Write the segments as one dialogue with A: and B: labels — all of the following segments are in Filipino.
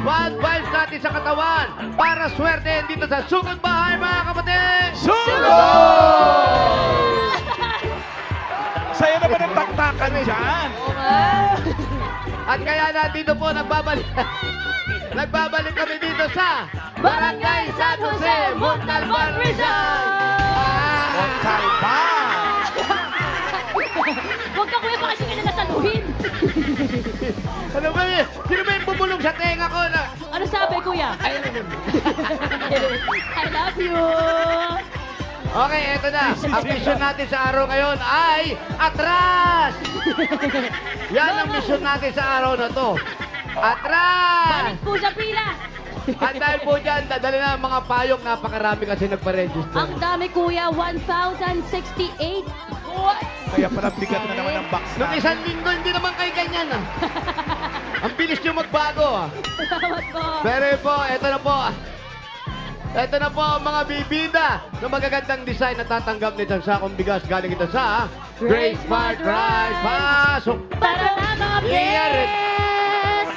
A: bad vibes natin sa katawan para swerte dito sa Sugod Bahay, mga kapatid!
B: Saya naman ang taktakan dyan.
A: At kaya nandito po, nagbabalik kami dito sa Barangay San Jose, Montalban, Rizal!
B: Montalba.
C: Huwag ka kuya, baka sige na nasaluhin.
A: Ano ba yun? Sino ba yung bumulong sa tenga ko na?
C: Ano sabi kuya? I love you.
A: Okay, eto na. Ang mission natin sa araw ngayon ay atras! Yan ang mission natin sa araw na to. Atras!
C: Balik po sa pila.
A: At dahil po dyan, dadali na ang mga payong. Napakarami kasi nagpa-register.
C: Ang dami kuya, 1,068. What?
B: Kaya parang bigat na naman ang box
A: Nung
B: natin.
A: isang linggo, hindi naman kayo ganyan ah. Ang bilis nyo magbago ah.
C: Salamat po.
A: Pero po, eto na po. Ito na po ang mga bibida ng magagandang design na tatanggap nito sa sakong bigas galing ito sa Great Smart Rice. Pasok!
D: Para na mga best!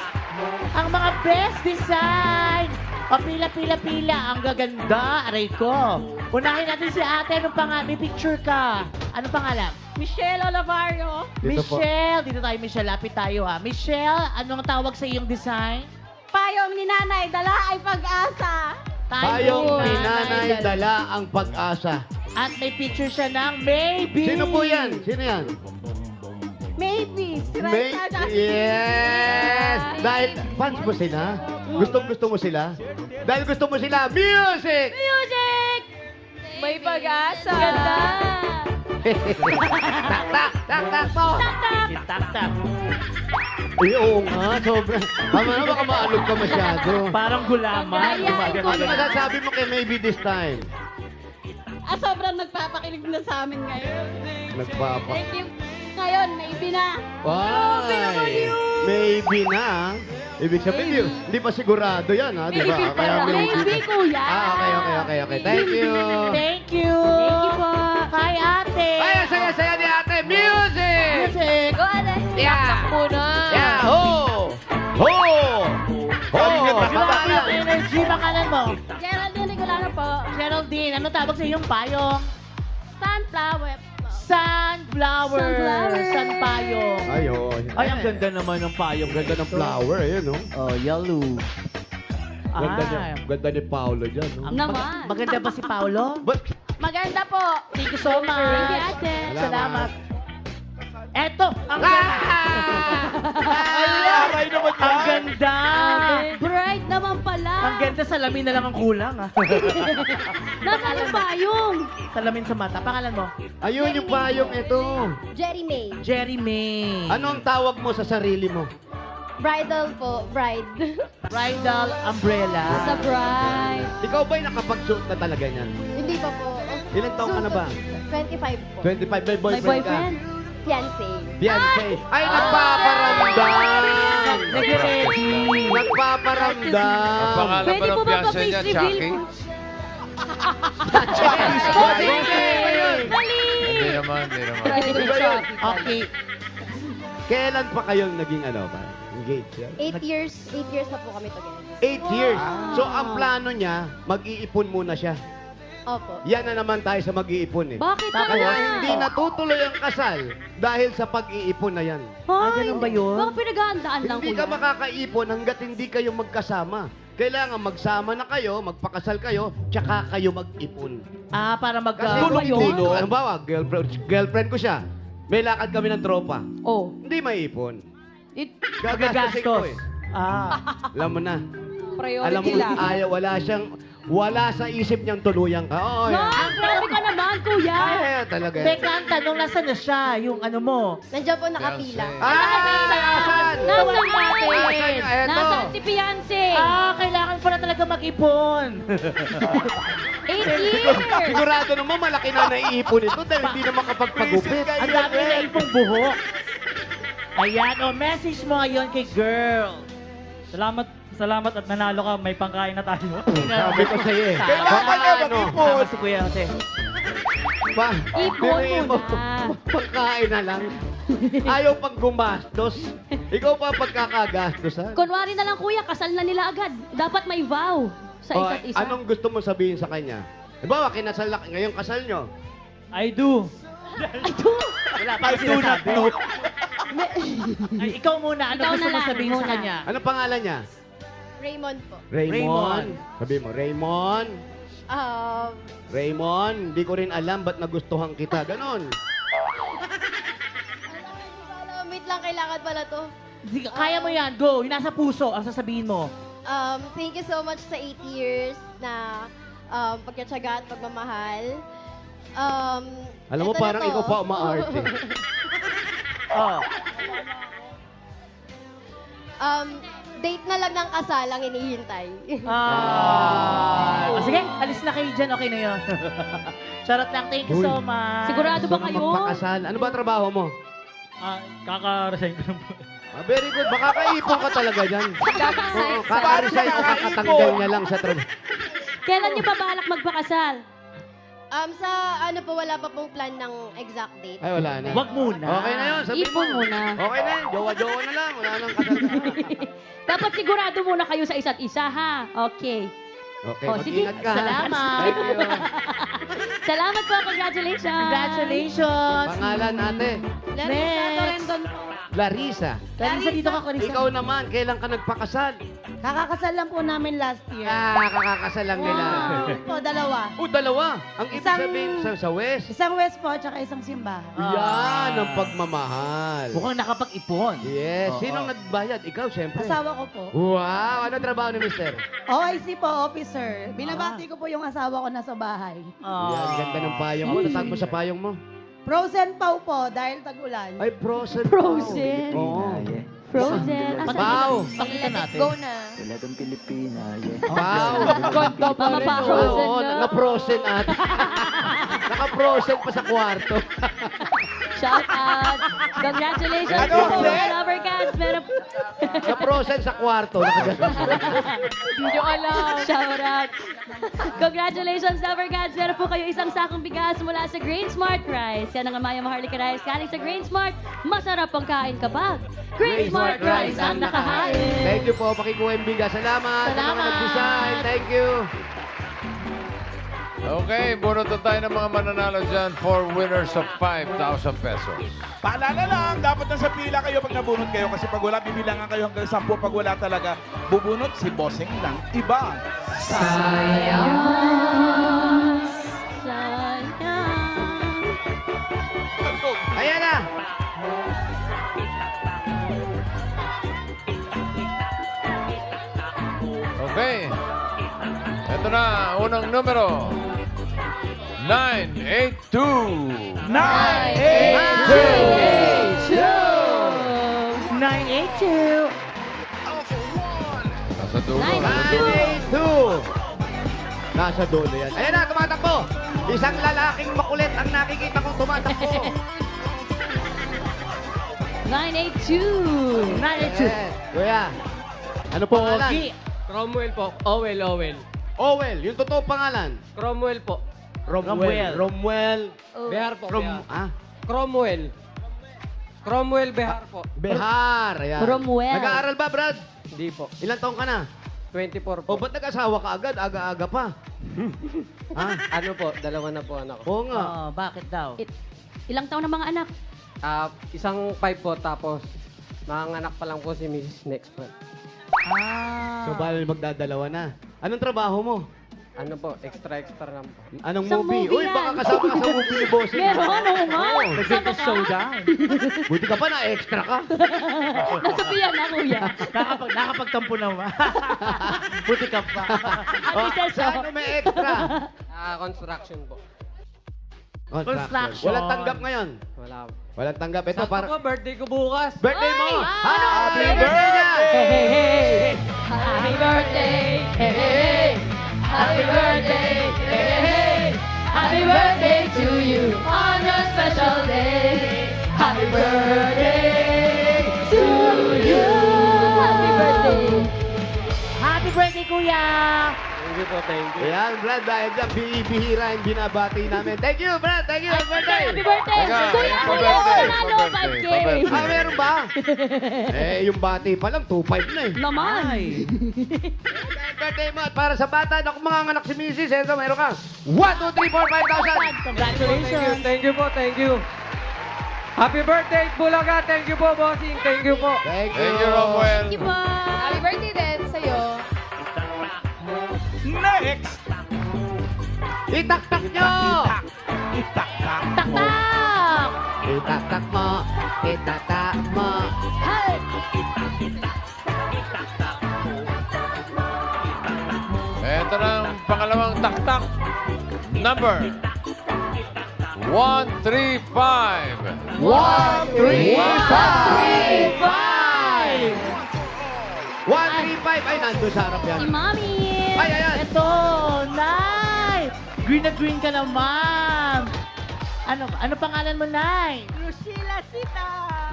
D: Ang mga best design! Papila-pila-pila, ang gaganda, aray ko. Unahin natin si ate, anong pangalan? May picture ka. Anong pangalan?
C: Michelle Olavario.
A: Dito po.
D: Michelle, dito tayo Michelle, lapit tayo ha. Michelle, anong tawag sa iyong design?
C: Payong ni nanay, dala ay pag-asa.
A: Tayong pinanay dala ang pag-asa.
D: At may picture siya ng maybe.
A: Sino po yan? Sino yan?
C: Maybe.
A: Yes! Dahil fans mo sila? Gusto mo sila? Dahil gusto mo sila, music!
C: Music! May pag-asa. Ganda.
A: Tak po!
D: Tak-tak.
A: Eh, oo nga, sobra. Tama na, baka maalog ka masyado.
D: Parang gulaman.
C: Pagkaya,
A: Ano masasabi mo kay maybe this time?
C: Sobrang nagpapakilig na sa amin ngayon.
A: Nagpapa...
C: Thank you. Ngayon, maybe na.
A: Why? Maybe na. Ibig sabihin, hindi pa sigurado yan, ha? Di ba?
C: Maybe pa lang. Maybe, kuya.
A: Okay. Thank you.
D: Thank you.
C: Thank you po.
D: Hi, ate.
A: Ay, ang saya-saya ni ate. Music!
D: Music.
C: Go ahead.
A: Yeah.
C: Muna.
A: Yeah, ho! Ho! Ho!
D: Yung energy, pangalan mo?
C: Geraldine Regulano po.
D: Geraldine, ano tawag sa iyong payong?
C: Sunflower.
D: Sunflower.
C: Sunflower.
D: Sunpayong.
A: Ayun.
D: Ay, ang ganda naman ng payong.
A: Ganda ng flower, ayun, no?
D: Oh, yellow.
A: Ganda ni Paolo dyan, no?
C: Naman.
D: Maganda ba si Paolo?
A: But,
C: Maganda po.
D: Thank you so much.
C: Thank you, ate.
D: Salamat. Eto, ang
A: Ah!
D: ganda.
B: Aray naman
D: Ang
B: yan.
D: ganda.
C: Bright naman pala.
D: Ang ganda, salamin na lang ang kulang. Ah.
C: Nasaan yung payong?
D: Salamin sa mata. Pangalan mo?
A: ayun yung payong ito.
C: Jerry May.
D: Jerry May.
A: Ano ang tawag mo sa sarili mo?
C: Bridal po. Bride.
D: Bridal umbrella.
C: Sa bride.
A: Ikaw ba'y nakapag-suot na talaga niyan?
C: Hindi pa po.
A: Ilang taong ka na ba?
C: 25 po.
A: 25, may
C: My
A: boyfriend,
C: boyfriend. Fiancé.
A: Fiancé. Ay, nagpaparamdam!
D: Nag-ready.
A: Nagpaparamdam!
E: Pangalan
C: Pwede
E: pa ng
C: po ba
E: fiancé niya,
C: pa-face
E: Chucky?
C: reveal?
A: Dali!
C: Dali!
E: Hindi naman, hindi naman.
A: Ano ba yun?
D: Okay.
A: Kailan pa kayong naging engaged?
C: 8 years na po kami together.
A: 8 years. So, ang plano niya, mag-iipon muna siya.
C: Opo.
A: Yan na naman tayo sa mag-iipon eh.
C: Bakit
D: Tapos,
A: Kaya
C: naman?
A: hindi natutuloy ang kasal dahil sa pag-iipon na yan.
D: ganun ba yun?
C: Baka pinaghahandaan lang
A: Hindi ka makakaipon hanggat hindi kayo magkasama. Kailangan magsama na kayo, magpakasal kayo, tsaka kayo mag-ipon.
D: Para
A: Kasi
D: mag-tulong
A: kung
D: yun.
A: hindi, ano ba, girlfriend ko siya. May lakad kami ng tropa.
C: Oh.
A: Hindi maiipon. Gagastusin
D: Magagastos.
A: ko eh. Alam mo na. Alam mo, wala sa isip niyang tuluyan ka. Oo, yan.
C: Ang grabe ka naman, kuya!
A: Ay, talaga.
D: Teka, ang tanong, nasa na siya? Yung ano mo?
C: Nandiyan po nakapila.
A: Asan?
C: Nasaan
D: Tawag natin.
A: Asan? Eto.
C: Nasaan si fiancé?
D: Kailangan pala talaga mag-ipon.
C: 8 years!
A: Sigurado naman malaki na naiipon ito dahil hindi na makapagpagupit.
D: Ang dami na ipong buhok. Ayan, message mo ngayon kay girl.
F: Salamat at nanalo ka. May pangkain na tayo.
A: Sabi ko sa'yo eh.
B: Kailangan
A: Baka
B: niya
A: ano,
B: mag-ipon.
D: Tama si Kuya Jose.
C: Ipon
A: bigay
C: mo
A: mo,
C: na.
A: pagkain na lang. Ayaw pang gumastos. Ikaw pa ang pagkakagastusan.
C: Kunwari na lang kuya, kasal na nila agad. Dapat may vow sa
A: O,
C: isa't isa.
A: anong gusto mo sabihin sa kanya? Diba, kinasal na, ngayong kasal nyo.
F: I do.
D: Wala pa
B: I do not know.
D: Ay, ikaw muna. Ano
C: Ikaw
D: gusto
C: na
D: mo
C: lang,
D: sabihin sa
C: muna.
D: kanya?
A: Ano pangalan niya?
E: Raymond po.
A: Raymond. Sabi mo, Raymond.
E: Um,
A: Raymond, hindi ko rin alam ba't nagustuhan kita. Ganon.
E: wait lang, kailangan pala to.
D: Kaya mo yan. Go. Yung nasa puso ang sasabihin mo.
E: Thank you so much sa 8 years na pagkatsaga at pagmamahal.
A: Alam mo,
E: eto na
A: parang
E: to.
A: ikaw pa umaarte.
D: Oh.
E: Date na lang ng kasal ang hinihintay.
D: Ah. Sige, alis na kayo dyan. Okay na yun. Charot lang. Thank you so much.
C: Sigurado ba
A: Gusto na
C: kayo?
A: magpakasal. Ano ba ang trabaho mo?
F: Kaka-resign ko lang po.
A: Very good. Baka kaipon ka talaga dyan. Oo, kaka-resign o kakatanggal niya lang sa trabaho.
C: Kailan niyo ba balak magpakasal?
E: Sa ano po, wala pa pong plan ng exact date.
A: Ay, wala na.
D: Wag muna.
A: Okay na yun. Sabihin
C: Ipon
A: mo.
C: muna.
A: Okay na yun. Jowa-jowa na lang. Wala nang kasal.
C: Dapat sigurado muna kayo sa isa't isa, ha? Okay.
A: Okay,
C: Oh, sige.
A: mag-ingat ka. ha?
D: Salamat.
A: Thank you.
C: Salamat po. Congratulations.
D: Congratulations.
A: Pangalan, ate?
D: Next.
A: Larissa.
D: Larissa, dito ka, Clarissa.
A: Ikaw naman, kailan ka nagpakasal?
G: Kakakasal lang po namin last year.
A: Kakakasal lang nila.
G: Po, dalawa.
A: Dalawa. Ang ibig
G: Isang-
A: sabihin sa West.
G: Isang west po, tsaka isang simbahan.
A: Yan ang pagmamahal.
D: Mukhang nakapag-ipon.
A: Yes.
D: Oo.
A: Sinong nagbayad? Ikaw, siyempre.
G: Asawa ko po.
A: Wow! Ano trabaho ni mister?
G: OIC po, officer. Binabati ko po yung asawa ko nasa bahay.
A: Yan, ganda ng payong mo. Tatag mo sa payong mo.
G: Frozen pa po dahil tag-ulan.
A: Ay, frozen.
C: Frozen.
A: Oo.
C: Frozen. Asan
A: Pau.
D: Pakita natin.
E: Go na.
A: Pau.
C: Mga pa
A: Oo,
C: frozen na.
A: naka-frozen at. Naka-frozen pa sa kwarto.
C: Shout out. Congratulations
B: Ano,
C: po
B: Fred?
C: mga lover cats. Meron
A: Na-frozen sa kwarto.
C: Hindi nyo alam. Shout out. Congratulations, lover cats. Meron po kayo isang sakong bigas mula sa Grain Smart Rice. Yan ang Amaya Maharlika Rice. Galing sa Grain Smart, masarap ang kain kapag Grain Smart Rice ang nakahain.
A: Thank you po, pakikuha yung bigas. Salamat. Sa mga
D: Salamat.
A: nag-design. Thank you.
H: Okay, bunot na tayo ng mga mananalo dyan for winners of 5,000 pesos.
B: Paalala lang, dapat nasa pila kayo pag nabunot kayo kasi pag wala, bibilangan kayo hanggang 10. Pag wala talaga, bubunot si bossing lang. Iba.
C: Sayang.
A: Ayan na.
H: Okay. Ito na, unang numero. 982.
D: 982.
H: Nasa dulo, nasa dulo.
A: 982. Nasa dulo yan. Ayan na, tumatakbo. Isang lalaking makulit ang nakikita kong tumatakbo.
C: 982.
D: 982.
A: Yes. Kuya, ano po pangalan?
D: Pogi.
I: Cromwell po. Owel.
A: Owel, yung totoo pangalan.
I: Cromwell po.
A: Romwell.
I: Behar po. Behar.
A: Ah,
I: Cromwell. Cromwell Behar po.
A: Behar. Ayan.
C: Romwell.
A: Nag-aaral ba, Brad?
I: Hindi po.
A: Ilang taong ka na?
I: 24
A: O,
I: po.
A: ba't nag-asawa ka agad? Aga-aga pa. Ha?
I: Ano po? Dalawa na po anak ko.
A: Oo nga.
D: Oh, bakit daw?
C: Ilang taon ng mga anak?
I: Isang 5 po tapos manganak pa lang po si Mrs. next month.
D: Ah.
A: So, bali magdadalawa na. Anong trabaho mo?
I: Ano po? Extra lang po.
A: Anong
C: Isang
A: movie?
C: movie
A: Uy, baka
C: yan.
A: kasama ka sa movie ni Bossing.
C: Meron, oo nga. Sama ka?
D: Showdown.
A: Buti ka pa na extra ka.
C: Nasabihan na, kuya.
D: Nakapagtampo naman. Buti ka pa.
C: Ano sa show?
A: Saan may extra?
I: Construction po.
D: Construction.
A: Walang tanggap ngayon.
I: Wala po.
A: Walang tanggap. Ito
I: Sakto
A: para...
I: po, birthday ko bukas.
A: Birthday mo!
C: Ay!
A: Ano?
B: Happy
A: niya?
C: Hey, hey, hey. Happy birthday. Hey, hey, hey. Happy birthday. Hey, hey, hey. Happy birthday to you on your special day. Happy birthday to you. Happy birthday.
D: Happy birthday, kuya!
I: Thank you po, thank you.
A: Ayan, Brad, dahil dyan, bihira yung binabati namin. Thank you, Brad. Thank you. Happy birthday.
C: Happy birthday!
H: Teka,
C: Kuya,
H: happy
C: kuya,
H: birthday,
C: nanalo,
H: happy
C: 5K!
H: birthday, happy birthday.
A: Ah, meron ba? Yung bati pa lang, 2.5 na eh.
C: Naman!
A: Happy birthday mo. At para sa bata, naku, manganganak si Mrs. Ito, meron ka. 1, 2, 3, 4, 5,000.
D: Congratulations.
I: Thank you po, thank you. Happy birthday, Bulaga. Thank you po, bossing. Thank you po.
A: Thank you.
H: Thank you, Romuel.
C: Thank you po!
G: Happy birthday din sa'yo.
B: Next!
A: Itaktak nyo!
B: Itak-tak.
D: Tak!
A: Itaktak mo. Itaktak mo.
H: Ito na ang pangalawang taktak. Number 135.
A: 1, 3, 5! 135. Ay, nandun sa harap yan.
C: Si Mami!
A: Ay, ayan.
D: Ito, Nay! Green na green ka na, ma'am. Ano pangalan mo, Nay?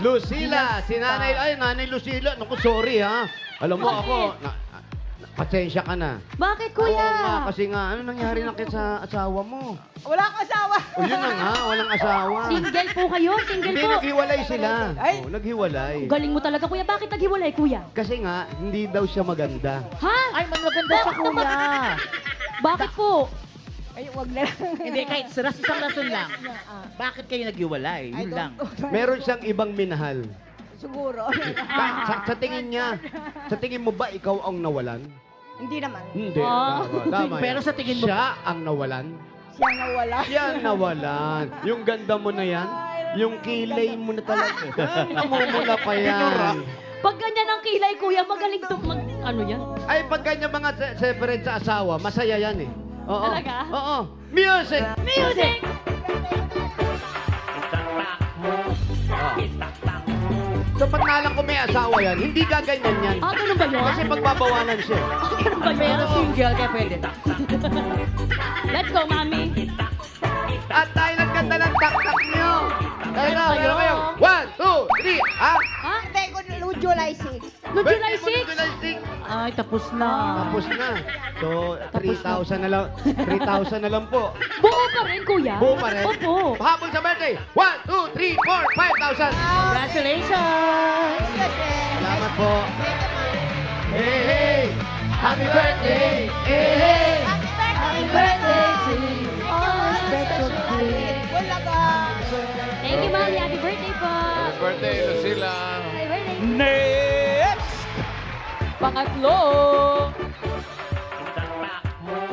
A: Lucila, si nanay, ay, nanay Lucila. Naku, sorry ha. Alam mo
C: Bakit?
A: ako, pasensya ka na.
C: Bakit,
A: Oo
C: kuya?
A: nga, kasi nga, ano nangyari na sa asawa mo?
G: Wala kang asawa.
A: O yun na nga, walang asawa.
C: Single po kayo? Single
A: Hindi,
C: po?
A: naghiwalay sila.
G: Ay.
A: Oo, naghiwalay.
C: Galing mo talaga, kuya. Bakit naghiwalay, kuya?
A: Kasi nga, hindi daw siya maganda.
C: Ha?
D: Ay, maganda siya, kuya.
C: Bakit po?
G: Ay, wag na lang.
D: Hindi, kahit isang rason lang. Bakit kayo naghiwalay?
G: I
D: Yun
G: don't
D: lang.
G: know.
A: Meron siyang ibang minahal.
G: Siguro.
A: Sa tingin niya, sa tingin mo ba ikaw ang nawalan?
G: Hindi naman.
A: Hindi.
C: Ah.
A: Tama
D: Pero
A: yan.
D: sa tingin mo-
A: Siya ang nawalan.
G: Siya nawala.
A: Siya ang nawalan. Yung ganda mo na yan, yung kilay mo na talaga. Namumula pa yan.
C: Pag ganyan ang kilay, kuya, magaling to ano yan?
A: Ay, pag ganyan mga separate sa asawa, masaya yan eh. Oo.
C: Talaga?
A: Oo. Music!
C: Music!
A: So pag nalang ko may asawa yan, hindi gaganyan yan.
C: Ah, ganun ba yun?
A: Kasi pagbabawalan siya.
C: Ah, ganun ba yun?
D: Pero single, kaya pwede.
C: Let's go, mami.
A: At dahil ang ganda ng taktak niyo. Dahil na, meron kayo. 1, 2, 3, ha?
C: Ha?
G: Hindi ko July 6.
C: No July
A: Birthday mo
C: 6?
A: ng July 6.
D: Ay, tapos na.
A: Tapos na. So, 3,000 na lang. 3,000 na lang po.
C: Buo pa rin, kuya.
A: Buo pa rin?
C: Opo.
A: Habol sa birthday. 1, 2, 3, 4, 5,000.
D: Congratulations!
A: Salamat po. Hey, hey! Happy birthday! Hey, hey!
C: Happy birthday to you. Oh, special day.
G: Wala ka.
C: Thank you, mami. Happy birthday po.
H: Happy birthday, Lucila.
C: Happy birthday.
B: Next!
C: Pangatlo.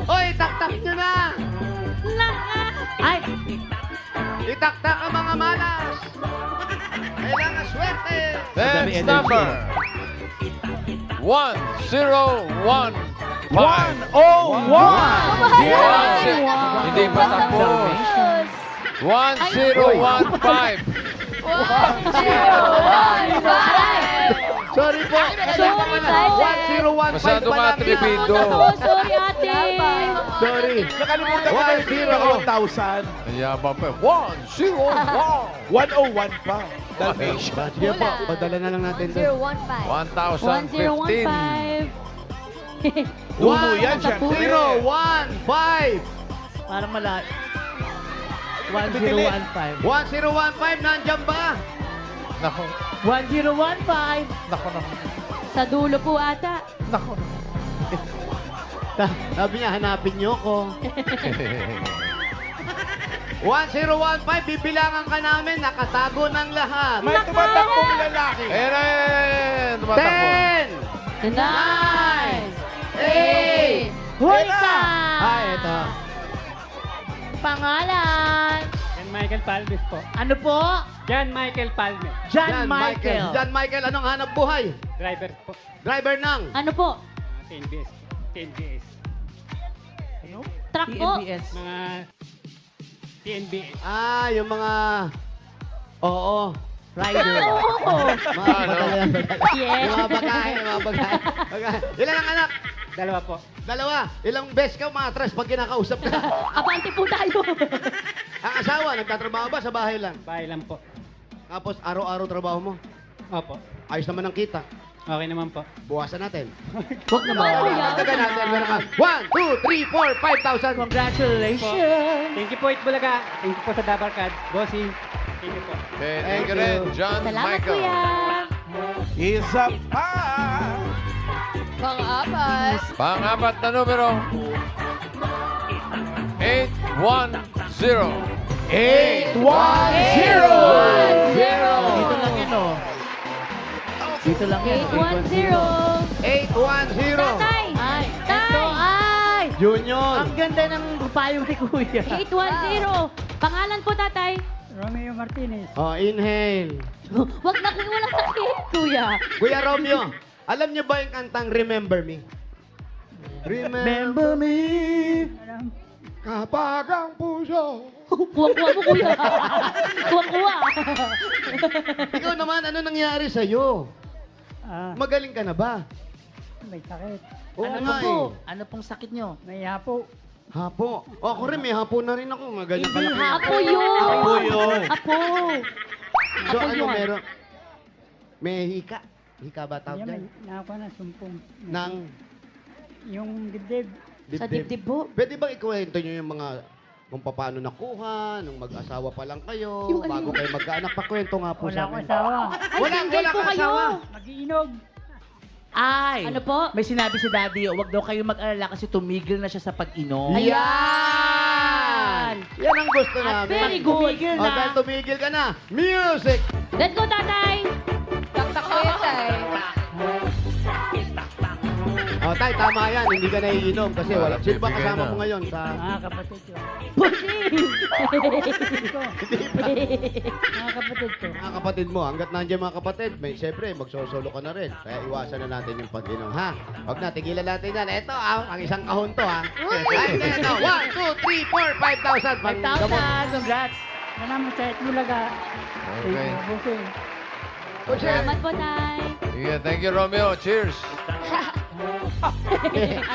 A: Hoy, taktak nyo na!
D: Ay,
A: Itaktak ang mga malas! Kailangan swerte!
H: Next number 1015.
B: 101!
H: Hindi pa tapos. 1015.
A: Sorry po!
C: Sorry, Tyler.
A: 1015
H: Masyado
A: pa lang.
H: matribido.
C: Sorry, ate.
A: Sorry.
B: Nakalimutan ko na yung
A: 101.
B: 1,000.
H: Hayaba pa. 101.
B: 101 pa. Dalmatian.
A: Sige po, padala na lang natin doon.
C: 1015.
H: 1015.
B: Dulo yan, syempre.
A: 015!
D: parang mala... 1015.
A: 1015, nandyan ba?
H: Nako.
D: 1015.
H: Nako.
C: Sa dulo po ata.
H: Nako.
A: Sabi niya, hanapin niyo ko. 1015, bibilangan ka namin, nakatago ng lahat.
B: May tumatakbong lalaki.
H: Ayan, ayan. Tumatakbo.
A: 10! 9! 8!
D: Hoy ka!
A: Ay, ito.
D: Pangalan?
F: John Michael Palmes po.
D: Ano po?
F: John Michael Palmes.
D: John Michael.
A: John Michael, anong hanap buhay?
F: Driver po.
A: Driver ng?
C: Ano po?
F: TNBS. TNBS.
C: Truck po?
D: TNBS.
F: Mga TNBS.
A: Ah, yung mga... Oo. Rider.
C: Oo.
A: Mga
H: Ano?
C: Yes.
A: Yung mga bagahe, Ilan ang anak?
F: Dalawa po.
A: Dalawa. Ilang beses ka umatras pag kinakausap ka?
C: Abante po tayo.
A: Ang asawa, nagtatrabaho ba sa bahay lang?
F: Bahay lang po.
A: Tapos araw-araw trabaho mo?
F: Opo.
A: Ayos naman ang kita.
F: Okay naman po.
A: Buwasan natin.
D: Huwag naman.
A: Dagdagan natin. Meron ka 1, 2, 3, 4, 5,000.
D: Congratulations!
F: Thank you po, It Bulaga. Thank you po sa Dabar Cats. Bossing. Thank you po.
H: Okay,
A: Thank
H: thank you
A: you.
H: rin, John
C: Salamat,
H: Michael.
C: kuya.
B: Isa pa.
E: Pang-apat.
H: Pang-apat na numero. 810.
B: 810.
D: Dito lang yan, oh. Dito lang yan.
C: 810.
A: 810.
C: Tatay!
D: Ay,
C: Tay!
D: eto, ay!
A: Junior.
D: Ang ganda ng payong ni Kuya.
C: 810. Pangalan po, tatay?
F: Romeo Martinez.
A: Oh, inhale.
C: Wag na kuya, walang sakit, kuya.
A: Kuya Romeo, alam niyo ba yung kantang Remember Me? Remember me kapag ang puso.
C: Kuwang-kuwa mo, kuya. Kuwang-kuwa.
A: Ikaw naman, ano nangyari sa'yo? Magaling ka na ba?
F: May sakit.
A: Oo
D: Ano
A: nga
D: po?
A: eh.
D: Ano pong sakit nyo?
F: May hapo.
A: Hapo. O, ako rin, may hapo na rin ako. Ganyan
D: Hindi
A: kalaki.
C: Apo yun.
B: Apo yun.
C: Apo.
A: So,
C: Apo
A: ano
C: yun.
A: meron? May hika. Hika ba tawag
F: Yan, may
A: dyan?
F: nakakuha na sumpong.
A: Nang
F: Yung dibdib.
C: Sa dibdib po.
A: Pwede bang ikwento nyo yung mga kung paano nakuha, nung mag-asawa pa lang kayo,
C: Yung ano?
A: bago kayo magkaanak, pakwento nga po
F: Wala
A: sa
F: akong
A: amin.
F: asawa.
C: Ay,
A: Wala-
C: single
A: wala
C: po
A: kang
C: kayo.
A: asawa.
F: Mag-iinog.
D: Ay!
C: Ano po?
D: May sinabi si Daddy, wag daw kayo mag-alala kasi tumigil na siya sa pag-inom.
A: Yan! Yan ang gusto
C: At
A: namin.
C: very good.
D: Tumigil
A: O,
D: na.
A: dahil tumigil ka na, music!
C: Let's go, tatay.
E: Taktak ko yan, tay.
A: O, tay, tama yan. Hindi ka naiinom kasi wala.
H: Wala,
A: Sino ba
H: bibigay
A: kasama
H: na.
A: mo ngayon sa...
F: Mga kapatid ko.
C: Pushing.
F: Ito. Mga kapatid ko.
A: Mga kapatid mo, hanggat nandiyan mga kapatid, may siyempre, magsosolo ka na rin. Kaya iwasan na natin yung pag-inom, ha? Huwag na, tigilan natin yan. Ito, ang isang kahon to, ha? Ay, ito, 1, 2, 3, 4, 5,000.
D: 5,000! Congrats!
F: Salamat sa It Bulaga. Thank
H: Okay.
F: you, Bossing.
C: Salamat po, tay.
H: Yeah, thank you, Romeo. Cheers.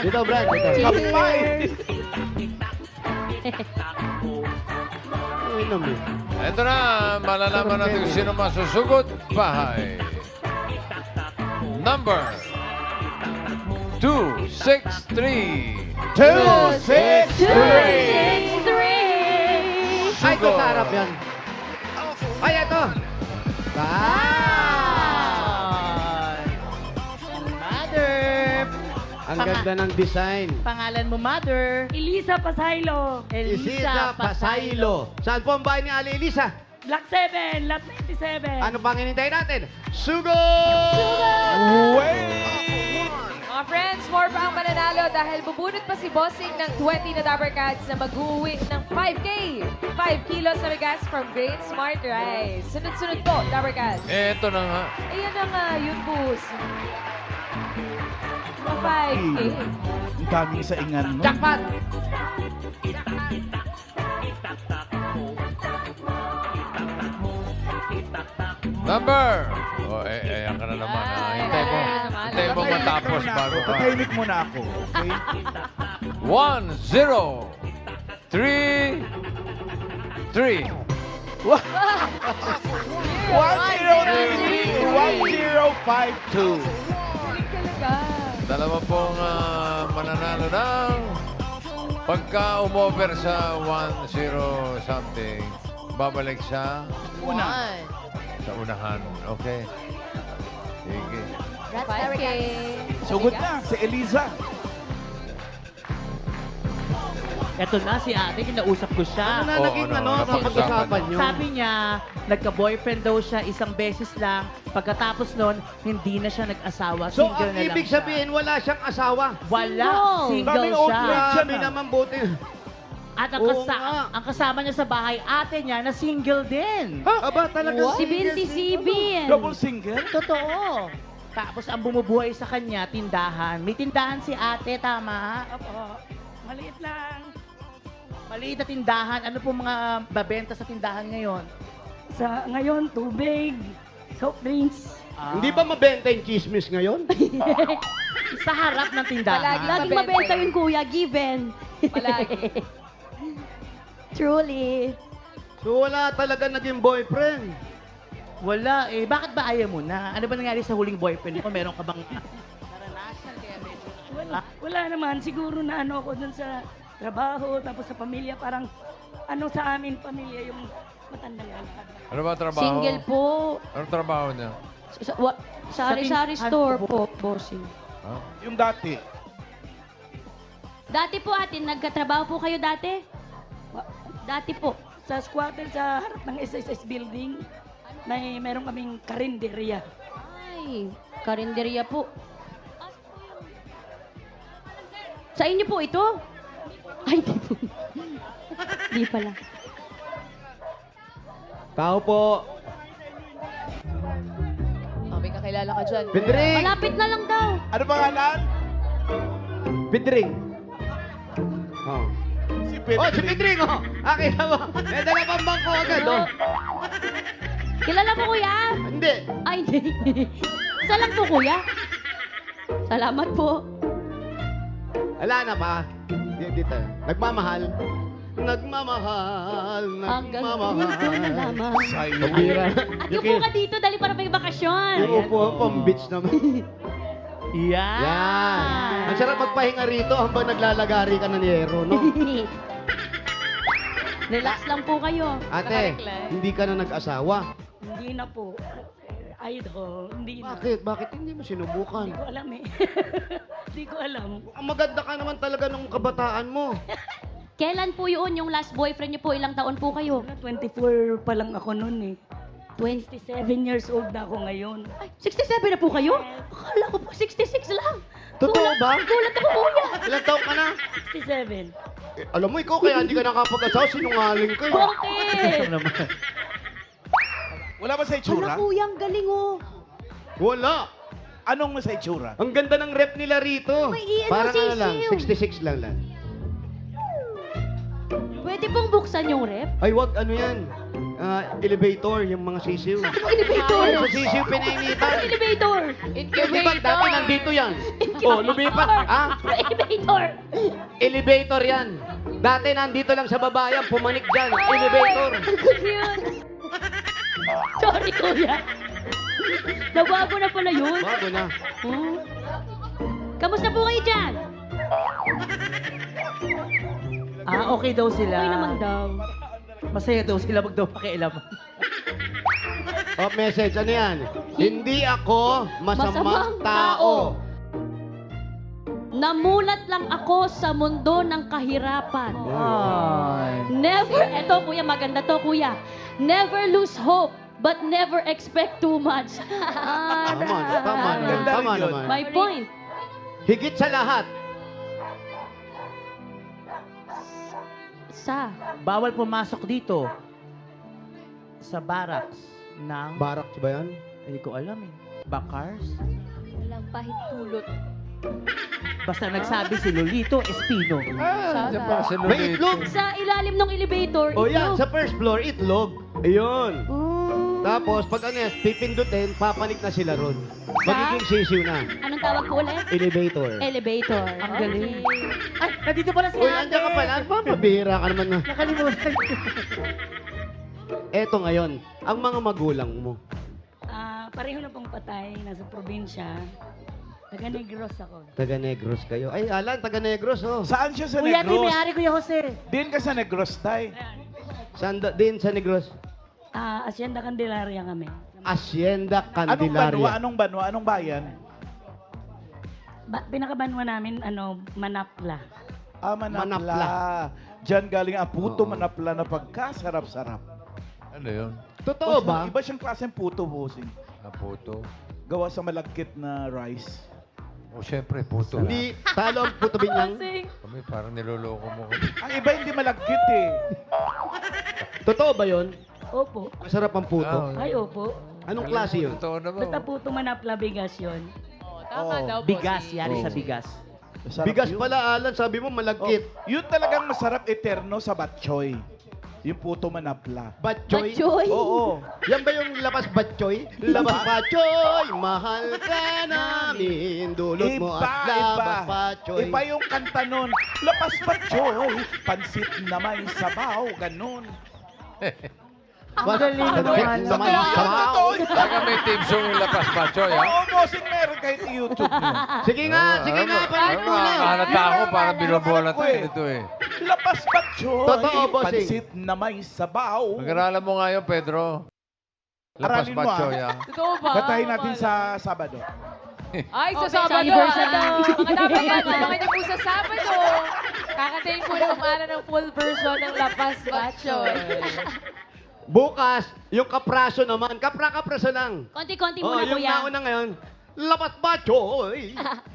A: Dito, Brad. Dito. Inom eh.
H: Ito na, malalaman natin kung sino masusugot. Bahay. Number 263.
B: 263.
C: 263.
A: Ay, ito sa harap yan. Ay, ito.
D: Mother!
A: Ang ganda ng design.
D: Pangalan mo, Mother?
F: Elisa Pasaylo.
A: Isisa Pasaylo. Saan po ang bahay ni Ali Elisa?
F: Block 7, Lot 97.
A: Ano pang hinintay natin? Sugo!
J: Mga friends, more pa ang mananalo dahil bubunot pa si Bossing ng 20 na Dabber Cats na mag-uwi ng 5K. 5 kilos na bigas from Great Smart Rice. Sunod-sunod po, Dabber Cats.
H: Ito na nga.
J: Ayan na nga, yun, boss. Mga 5K.
B: Ang daming sa ingan, no?
A: Jackpot!
H: Number. Ayan ka na naman. Hintay mo. Hintay mo matapos bago ka.
B: Patahimik muna ako. Okay?
H: 1033.
B: 1052.
H: Dalawa pong mananalo ng pagka umover sa 10 something, babalik sa unahan. Okay. Sige.
E: That's 5K.
B: Sugod na, si Eliza.
D: Eto na, si ate, kinausap ko siya.
A: Ano na
H: Oo,
A: naging
H: ano,
A: sa
H: napag-usapan
A: pag-usapan nyo?
D: Sabi niya, nagka-boyfriend daw siya isang beses lang. Pagkatapos nun, hindi na siya nag-asawa.
A: So,
D: Single
A: ang
D: na lang
A: ibig
D: siya.
A: sabihin, wala siyang asawa.
D: Wala. Single
B: Daming
D: siya.
B: outlet.
A: Grabe naman buti.
D: At ang,
A: Oo nga.
D: ang kasama niya sa bahay, ate niya, na single din.
A: Aba, talaga
C: Si Binti Sibin.
B: Double single?
D: Totoo. Tapos ang bumubuhay sa kanya, tindahan. May tindahan si ate, tama?
F: Opo. Maliit lang.
D: Maliit na tindahan. Ano po mga babenta sa tindahan ngayon?
F: Sa ngayon, tubig, soft drinks.
A: Hindi ba mabenta yung chismis ngayon?
D: Sa harap ng tindahan.
C: Laging mabenta yun, kuya. Given.
J: Palagi.
C: Truly.
A: So, wala talaga naging boyfriend.
D: Wala eh. Bakit ba ayaw mo na? Ano ba nangyari sa huling boyfriend mo? Meron ka bang...
G: Wala naman. Siguro na ano ako dun sa trabaho, tapos sa pamilya. Parang ano sa amin, pamilya, yung matanda yan.
H: Ano ba trabaho?
C: Single po.
H: Anong trabaho niya?
C: Sari-sari
D: Sa
C: store
D: tindahan
C: po, bossing.
H: Ha?
B: Yung dati.
C: Dati po atin, nagkatrabaho po kayo dati? Dati po.
G: Sa squatter sa harap ng SSS building, meron kaming karinderya.
C: Ay, karinderya po. Sa inyo po ito? Ay, di po. Di pala.
A: Tao po.
J: Oh, may kakilala ka dyan.
A: Pedring!
C: Malapit na lang daw.
B: Ano pangalan?
A: Pedring. Oh.
B: Si Pedro.
A: Oh, si Pedring, oh. Akita mo. May dala pang bangko agad, oh.
C: Kilala mo, kuya?
A: Hindi.
C: Ay, hindi. Isa lang po, kuya. Salamat po.
A: Wala na pa. Dito. Nagmamahal. Nagmamahal.
C: Hanggang
A: Nagmamahal.
C: dito na lamang.
B: Sa'yo.
A: Pabira.
C: At yung po ka dito, dali para may bakasyon.
A: Yung upo, pang beach naman.
D: Yan.
A: Yan. Ang sarap magpahinga rito habang naglalagari ka ng yero, no?
C: Relax lang po kayo.
A: Ate, hindi ka na nag-asawa.
G: Hindi na po. Idol, hindi na.
A: Bakit? Bakit hindi mo sinubukan?
G: Hindi ko alam eh. Hindi ko alam.
A: Ang maganda ka naman talaga nung kabataan mo.
C: Kailan po yun? Yung last boyfriend niyo po, ilang taon po kayo?
G: 24 pa lang ako noon eh. 27 years old na ako ngayon.
C: Ay, 67 na po kayo? Akala ko po 66 lang.
A: Totoo ba?
C: Gulat ako, kuya.
A: Ilang taon ka na?
G: 67.
A: Alam mo, ikaw kaya hindi ka nakapag-asawa, sinungaling ka.
C: Bakit?
B: Wala ba sa itsura?
C: Hala, kuya, ang galing oh.
A: Wala.
B: Anong sa itsura?
A: Ang ganda ng rep nila rito.
C: May i-ano,
A: Parang ano lang,
C: sisiw.
A: 66 lang lang.
C: Pwede pong buksan yung rep?
A: Ay, wag, ano yan? Elevator, yung mga sisiw.
C: Ano elevator?
A: Sa sisiw, pinainitan.
C: Elevator!
A: Lumipat, dati nandito yan. Oh, lumipat. Ah,
C: Elevator!
A: elevator yan. Dati nandito lang sa baba yan, pumanik dyan. Elevator.
C: Ang cute! Sorry, kuya. Nabago na pala yun.
A: Bago na.
C: Hmm? Kamusta po kayo dyan?
D: Okay daw sila.
C: Okay naman daw.
D: Masaya daw sila, wag daw pakialaman.
A: Oh, message, ano yan? Hindi ako masamang tao.
C: Namulat lang ako sa mundo ng kahirapan.
D: Ay.
C: Never, eto kuya, maganda to kuya. Never lose hope, but never expect too much.
A: Tama naman.
B: Ganda
A: Tama
B: rin yun.
A: naman.
C: My point.
A: Higit sa lahat.
C: Sa.
D: Bawal pumasok dito sa barracks ng...
A: Barracks ba yan?
D: Hindi ko alam eh. Bakars?
J: Walang pahintulot.
D: Basta nagsabi si Lolito Espino.
H: Diyan pa si
A: May
H: Lolito.
A: itlog.
C: Sa ilalim ng elevator,
A: O yan,
C: itlog.
A: sa first floor, itlog. Ayun.
C: Oh.
A: Tapos, pag ano yan, pipindutin, papanik na sila ron. Magiging sisiw na.
C: Anong tawag po ulit?
A: Elevator.
C: Elevator.
D: Ang galing.
C: Okay.
D: Ay, nandito pala si
A: Uy,
D: ate.
A: andyan ka pala. Pabihira ka naman na.
D: Nakalimutan ko.
A: Eto ngayon, ang mga magulang mo.
G: Pareho na pong patay, nasa probinsya. Taga Negros ako.
A: Taga Negros kayo. Ay, Alan, taga Negros, oh.
B: Saan siya sa
D: Kuya, di
B: Negros?
D: may-ari Kuya Jose.
B: Din ka sa Negros, tay.
A: Sanda din sa Negros.
G: Hacienda Candelaria kami.
A: Hacienda
B: Anong banwa?
A: Candelaria.
B: Anong banwa? Anong bayan?
G: Pinakabanwa namin, Manapla.
B: Manapla.
A: Manapla.
B: Diyan galing ang puto
A: Oo.
B: manapla na pagkasarap-sarap.
H: Ano yun?
A: Totoo ba?
B: Iba siyang klaseng puto, bossing.
H: Naputo.
B: Gawa sa malagkit na rice.
H: O syempre, puto lang.
A: Hindi, talo ang puto binyang.
H: Kami parang niloloko mo kami.
B: Ang iba hindi malagkit eh.
A: Totoo ba yon?
G: Opo.
A: Masarap ang puto.
G: Ay, opo.
A: Anong klase yun?
H: Totoo naman.
G: Basta puto Manapla bigas yun.
J: Tama
B: Oo.
J: daw,
D: Bigas,
J: bossing.
D: yari
A: Oo.
D: sa bigas.
B: Masarap
A: Bigas
B: yun.
A: pala, Alan. Sabi mo,
B: Oh,
A: malagkit.
B: yun talagang masarap eterno sa batchoy. Yung puto manapla.
A: Batchoy?
C: Batchoy.
B: Oo.
A: Yan ba yung labas batchoy? Labas batchoy, mahal ka namin. Dulot mo at labas batchoy.
B: Iba yung kanta nun. Lapas batchoy, pansit na may sabaw, ganun.
A: Ang
D: galing naman.
A: Samaw.
H: Baka may team song yung Lapas Bachoy, ha?
B: Oo, bossing meron kahit YouTube nyo.
A: Sige nga, palit mo na.
H: Halata ako para binubola
B: Ko
H: tayo
B: eh.
H: dito eh.
B: Lapas Batchoy.
A: Totoo, bossing.
B: Pansit na may sabaw.
H: Mag-aralan mo nga yun, Pedro. Lapas
B: Aralin mo,
H: Bachoy,
B: ah.
H: ha?
J: Totoo ba?
B: Katayin natin sa Sabado.
J: Ay, sa
C: Okay,
J: Sabado.
C: Sabado.
J: Mga dapat yan, samahan niyo po sa Sabado. Kakatayin po ng umana ng full version ng Lapas Batchoy.
A: Bukas, yung kapraso naman. Kapraso lang.
C: Konti-konti
A: Oh,
C: muna,
A: yung
C: kuya.
A: nauna ngayon. Lapas Bachoy.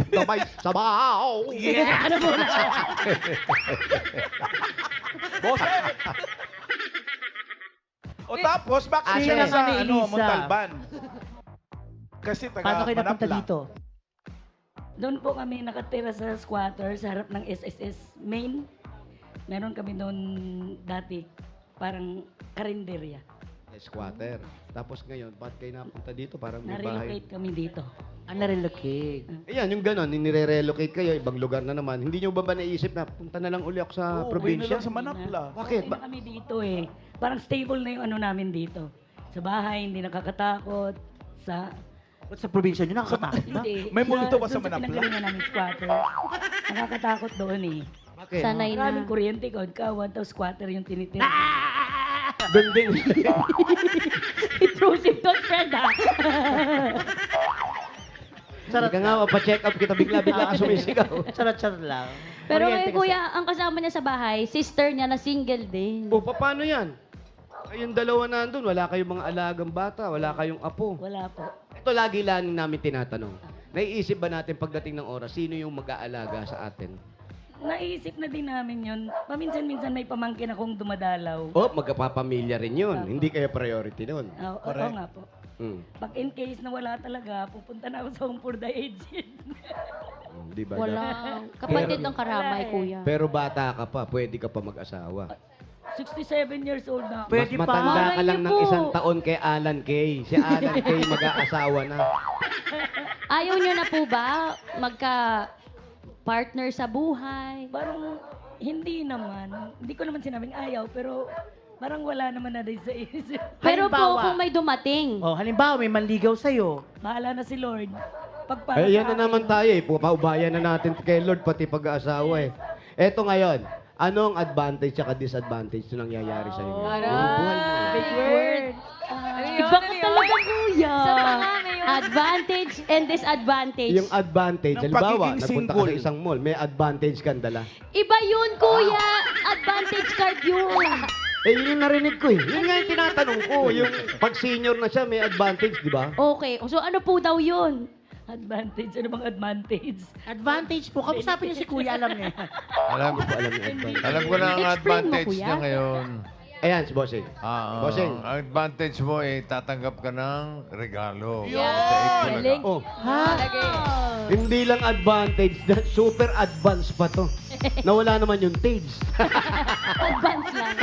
A: Sabay sabaw.
C: Ano muna?
B: Bossing! O tapos, back
A: Ate.
B: siya sa
D: Ate Elisa.
B: Montalban. Kasi taga
D: Paano kayo napunta
B: Manapla.
D: dito?
G: Doon po kami nakatira sa squatter sa harap ng SSS main. Meron kami doon dati parang karinderya.
A: Squatter. Tapos ngayon, ba't kayo napunta dito? Parang may bahay.
G: Na-relocate kami dito.
D: Na-relocate.
A: Ayan, yung ganon, nire-relocate kayo, ibang lugar na naman. Hindi nyo ba naisip na punta na lang uli ako sa
B: Oo, uwi na
A: probinsya?
B: lang sa Manapla.
A: Bakit?
G: Okay na kami dito eh. Parang stable na yung ano namin dito. Sa bahay, hindi nakakatakot. Sa
D: Ba't sa probinsya nyo nakakatakot ba?
G: hindi.
B: May multo ba sa
G: doon
B: Manapla?
G: pinanggalingan namin squatter. Nakakatakot doon eh.
A: Bakit?
C: Sanay na.
G: Maraming kuryente, kod kawan, tapos squatter yung tinitir.
A: Doon din.
C: Intrusive thoughts, friend, ha?
A: Sarap ka nga, pa-check up kita, bigla-bigla ka sumisigaw.
D: Charot-charot lang.
C: Pero
D: Kuryente
C: ngayon, kuya, ang kasama niya sa bahay, sister niya na single din.
A: O, paano yan? Kayong dalawa nandun, wala kayong mga alagang bata, wala kayong apo.
G: Wala po.
A: Ito lagi lang namin tinatanong. Naiisip ba natin pagdating ng oras, sino yung mag-aalaga sa atin?
G: Naisip na din namin yun. Paminsan-minsan may pamangkin akong dumadalaw.
A: O, magkapapamilya rin yun. Hindi kayo priority nun.
G: Oo
B: Correct.
G: nga po. Pag in case na wala talaga, pupunta na ako sa Home for the Aged.
A: Di ba?
C: Wala. Kapatid ng karamay,
G: Wala eh.
C: kuya.
A: Pero bata ka pa, pwede ka pa mag-asawa.
G: 67 years old na. ako.
D: Pwede
A: Mas
D: pa.
A: matanda ka
C: Malay
A: lang
C: niyo
A: ng
C: po.
A: isang taon kay Alan Kay. Si Alan Kay mag-aasawa na.
C: Ayaw niyo na po ba magka-partner sa buhay?
G: Parang hindi naman. Hindi ko naman sinabing ayaw, pero parang wala naman na rin sa isip.
C: Pero po,
D: Halimbawa.
C: kung may dumating,
D: Oh, halimbawa, may manligaw sa'yo.
G: Bahala na si Lord. Pag para
A: Eh, yan
G: sa
A: na
G: akin,
A: naman tayo eh. Paubayan na natin kay Lord, pati pag-aasawa eh. Eto ngayon, anong advantage at disadvantage na nangyayari sa inyo?
J: Aray!
A: Yung buhay mo.
J: Big word! Ano yun?
C: iba ka
J: Ano yun?
C: talaga, kuya.
J: Sa mga ngayon.
C: Advantage and disadvantage.
A: Yung advantage,
B: Ng
A: halimbawa,
B: pagiging
A: nagpunta ka
B: single.
A: sa isang mall, may advantage kang dala.
C: Iba yun, kuya. Advantage card yun.
A: Eh, yun yung narinig ko eh. Yun nga yung tinatanong ko. Yung pag senior na siya, may advantage, di ba?
C: Okay. So, ano po daw yun?
G: Advantage. Ano bang advantage?
D: Advantage po. Kamusapin niyo si Kuya, alam niya.
H: Alam,
A: Hindi ko alam yung advantage.
H: alam ko na ang
C: Explain mo,
H: advantage
C: kuya.
H: niya ngayon.
A: Ayan, si Bossing. Bossing.
H: Ang advantage mo eh, tatanggap ka ng regalo.
J: Yun!
H: Sa Eid
J: Galing.
A: Oh,
J: Talaga eh.
A: hindi lang advantage, super advance pa to. Nawala naman yung tage.
C: Advance lang.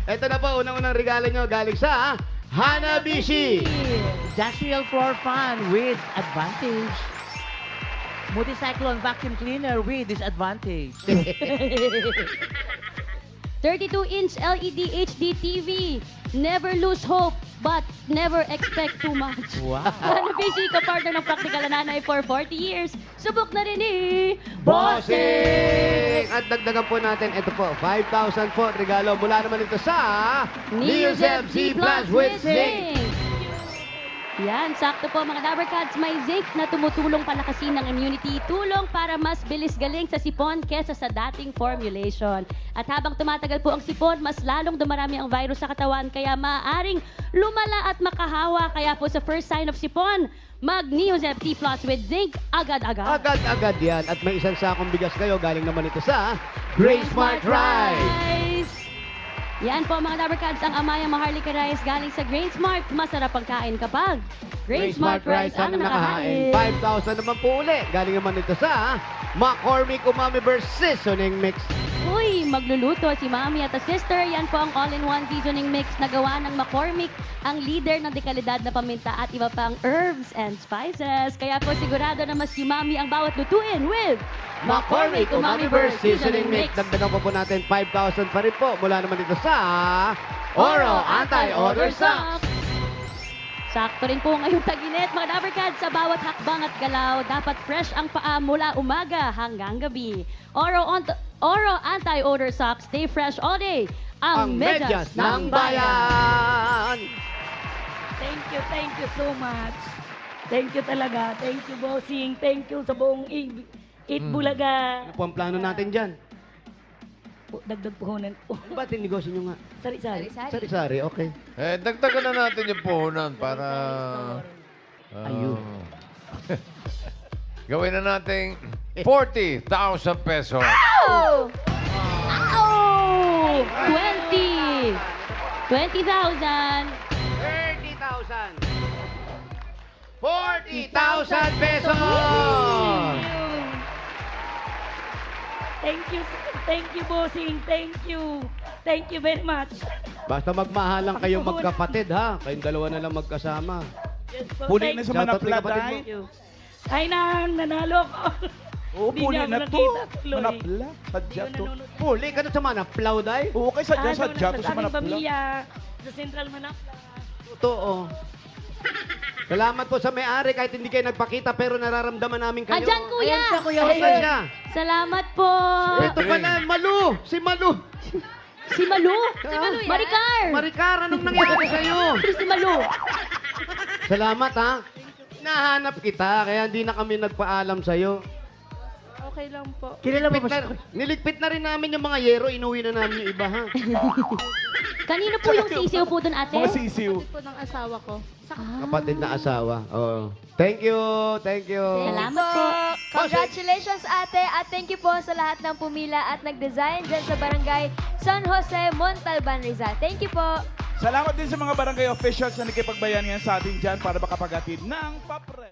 A: Ito na po, unang-unang regalo nyo galing sa Hanabishi.
D: Industrial floor fan with advantage. Multicyclone vacuum cleaner with disadvantage.
C: 32-inch LED HD TV. Never lose hope, but never expect too much.
D: Wow.
C: Hanabishi, kapartner ng practical na nanay for 40 years. Subok na rin eh.
A: Bossing! At dagdagan po natin, ito po, 5,000 po regalo mula naman ito sa
C: Neosep
A: Z Plus with Zinc.
C: Yan, sakto po mga Dabber Cats. May zinc na tumutulong palakasin ng immunity. Tulong para mas bilis galing sa sipon kesa sa dating formulation. At habang tumatagal po ang sipon, mas lalong dumarami ang virus sa katawan. Kaya maaaring lumala at makahawa. Kaya po sa first sign of sipon, mag-Neosep Z Plus with zinc agad-agad.
A: Agad-agad yan. At may isang sakong bigas kayo, galing naman ito sa Grain Smart Rice.
C: Yan po mga Dabber Cats, ang Amaya Maharlika Rice galing sa Grain Smart. Masarap ang kain kapag Grain Smart Rice ang nakahain.
A: 5,000 naman po uli. Galing naman ito sa McCormick Umami Burst Seasoning Mix.
C: Uy, Uy, magluluto si Mami at sister. Yan po ang all-in-one seasoning mix na gawa ng McCormick, ang leader ng dekalidad na paminta at iba pang herbs and spices. Kaya po sigurado na mas Mami ang bawat lutuin with
A: McCormick Umami Burst Seasoning Mix. Dagdagan po natin 5,000 pa rin po mula naman dito sa Oro Anti-Odor Socks.
C: Sakto rin po ngayong tag-init, mga Dabarkads, sa bawat hakbang at galaw, dapat fresh ang paa mula umaga hanggang gabi. Oro Anti-Odor Socks, stay fresh all day.
A: Ang medyas ng bayan.
G: Thank you so much. Thank you talaga. Thank you, bossing. Thank you sa buong Eat Bulaga.
A: Ano po ang plano natin dyan?
G: Dagdag puhunan po.
A: Ba't yung negosyo nyo nga?
G: Sari-sari.
A: Sari-sari, okay.
H: Dagdagan na natin yung puhunan para...
A: Ayun.
H: Gawin na natin 40,000 pesos.
C: Oh! 20! 20,000!
A: 30,000! 40,000 pesos!
G: Thank you, bossing. Thank you. Thank you very much.
A: Basta magmahalan kayong magkapatid, ha? Kayong dalawa na lang magkasama.
G: Yes, po.
B: Puli na sa
A: Shoutout
B: manapla,
A: kay kapatid
B: Day.
A: mo.
G: Ay, nanalo ko.
B: Oo,
G: Hindi
B: puli
G: niya
B: na
G: ako
B: to.
G: nakita, tuloy.
B: Manapla. Sadya to.
A: Puli ka na sa manaplaw, day.
B: Oo, kay sadya to sa
G: Sa
B: manapla.
G: Bamia, sa Central Manapla.
A: Totoo. Salamat po sa may-ari kahit hindi kayo nagpakita pero nararamdaman namin kayo.
C: Andyan, kuya!
D: Ayan siya, Kuya
A: Asan
D: Will.
A: siya?
C: Salamat po!
A: Ito pala, Malu! Si Malu!
C: Si Malu?
J: Malu yan?
C: Maricar!
A: Maricar, anong nangyari sa'yo?
C: Ito si Malu.
A: Salamat, ha? Nahanap kita, kaya hindi na kami nagpaalam sa'yo.
J: Okay lang po.
D: Kilala mo ba siya?
A: Niligpit na rin namin yung mga yero, inuwi na namin yung iba, ha?
C: Kanino po yung sisiw po dun, ate?
B: Mga sisiw.
J: Po ng asawa ko.
A: Kapatid na asawa. Oo. Thank you, thank you.
C: Salamat po.
E: Congratulations, ate. At thank you po sa lahat ng pumila at nag-design dyan sa barangay San Jose, Montalban, Rizal. Thank you po.
B: Salamat din sa mga barangay officials na nakipagbayanihan sa atin dyan para makapagatid ng papre.